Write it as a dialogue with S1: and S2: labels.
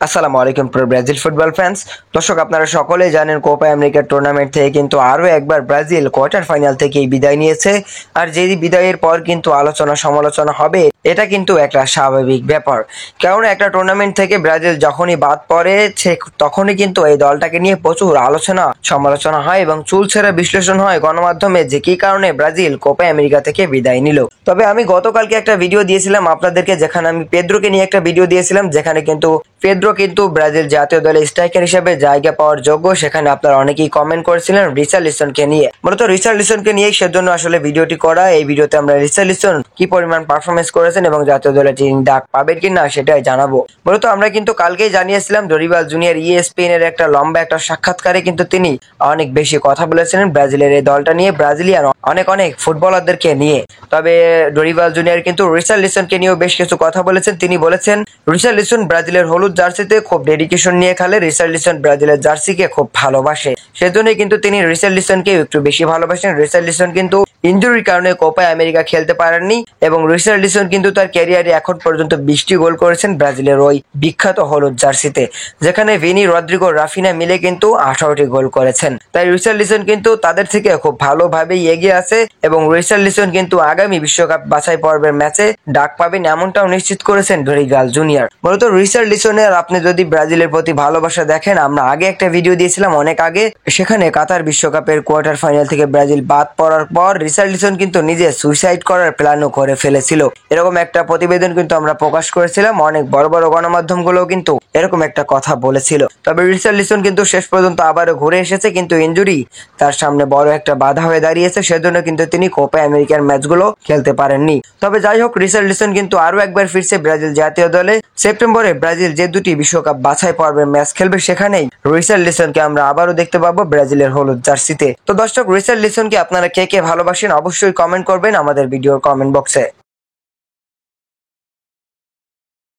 S1: আসসালামু আলাইকুম প্রিয় ব্রাজিল ফুটবল ফ্যান্স। দর্শক, আপনারা সকলেই জানেন কোপা আমেরিকা টুর্নামেন্ট থেকে কিন্তু আরও একবার ব্রাজিল কোয়ার্টার ফাইনাল থেকেই বিদায় নিয়েছে। আর যেই বিদায়ের পর কিন্তু আলোচনা সমালোচনা হবে, এটা কিন্তু একটা স্বাভাবিক ব্যাপার। কারণ একটা টুর্নামেন্ট থেকে ব্রাজিল যখনই বাদ পড়ে তখনই কিন্তু এই দলটাকে নিয়ে প্রচুর আলোচনা সমালোচনা হয় এবং চুলছেরা বিশ্লেষণ হয় গণমাধ্যমে যে কি কারণে ব্রাজিল কোপা আমেরিকা থেকে বিদায় নিল। তবে আমি গতকালকে একটা ভিডিও দিয়েছিলাম আপনাদেরকে, যেখানে আমি পেদ্রোকে নিয়ে একটা ভিডিও দিয়েছিলাম, যেখানে কিন্তু পেদ্রো কিন্তু ব্রাজিল জাতীয় দলে স্ট্রাইকার হিসেবে জায়গা পাওয়ার যোগ্য। সেখানে আপনারা অনেকেই কমেন্ট করেছিলেন রিচার্লিসনকে নিয়ে, মূলত রিচার্লিসনকে নিয়ে সেজন্য আসলে ভিডিওটি করা। এই ভিডিওতে আমরা রিচার্লিসন কি পরিমাণ পারফরমেন্স করেছেন এবং জাতীয় দলে তিনি ডাক পাবেন কিনা সেটাই জানাবো। মূলত আমরা কিন্তু কালকেই জানিয়েছিলাম ডরিবাল জুনিয়র ESPN এর একটা লম্বা একটা সাক্ষাৎকারে কিন্তু তিনি অনেক বেশি কথা বলেছিলেন ব্রাজিলের এই দলটা নিয়ে, ব্রাজিলিয়ান অনেক ফুটবলারদেরকে নিয়ে। তবে ডরিবাল জুনিয়র কিন্তু রিচার্লিসনকে নিয়েও বেশ কিছু কথা বলেছেন। তিনি বলেছেন রিচার্লিসন ব্রাজিলের হলুদ জার্সিতে খুব ডেডিকেশন নিয়ে খেলে, রিচার্লিসন ব্রাজিলের জার্সিকে খুব ভালোবাসে, সেজন্যই কিন্তু তিনি রিচার্লিসনকে একটু বেশি ভালোবাসেন। রিচার্লিসন কিন্তু ইনজুরির কারণে কোপা আমেরিকা খেলতে পারেননি এবং রিচার্লিসন কিন্তু তার ক্যারিয়ারে এখন পর্যন্ত 20টি গোল করেছেন ব্রাজিলের ওই বিখ্যাত হলুদ জার্সিতে, যেখানে ভিনি, রদ্রিগো, রাফিনা মিলে কিন্তু 18টি গোল করেছেন। তাই রিচার্লিসন কিন্তু তাদের থেকে খুব ভালোভাবেই এগিয়ে আছে এবং রিচার্লিসন কিন্তু আগামী বিশ্বকাপ বাছাই পর্বের ম্যাচে ডাক পাবেন এমনটাও নিশ্চিত করেছেন ডরিবাল জুনিয়র। মূলত রিচার্লিসনের আপনি যদি ব্রাজিলের প্রতি ভালোবাসা দেখেন, আমরা আগে একটা ভিডিও দিয়েছিলাম অনেক আগে, সেখানে কাতার বিশ্বকাপের কোয়ার্টার ফাইনাল থেকে ব্রাজিল বাদ পড়ার পর রিচার্লিসন কিন্তু নিজে সুইসাইড করার প্ল্যানও করে ফেলেছিল। এরকম একটা প্রতিবেদন কিন্তু আমরা প্রকাশ করেছিলাম, অনেক বড় বড় গণমাধ্যমগুলোও কিন্তু এরকম একটা কথা বলেছিল। তবে রিচার্লিসন কিন্তু শেষ পর্যন্ত আবারও ঘুরে এসেছে, কিন্তু ইনজুরি তার সামনে বড় একটা বাধা হয়ে দাঁড়িয়েছে, সেজন্য কিন্তু তিনি কোপা আমেরিকার ম্যাচগুলো খেলতে পারেননি। তবে যাই হোক, রিচার্লিসন কিন্তু আরো একবার ফিরছে ব্রাজিল জাতীয় দলে। সেপ্টেম্বরে ব্রাজিল যে দুটি বিশ্বকাপ বাছাই পর্বের ম্যাচ খেলবে, সেখানেই রিচার্লিসনকে আমরা আবারও দেখতে পাবো ব্রাজিলের হলুদ জার্সিতে। তো দর্শক, রিচার্লিসনকে আপনারা কে কে ভালোবাসেন অবশ্যই কমেন্ট করবেন আমাদের ভিডিওর কমেন্ট বক্সে।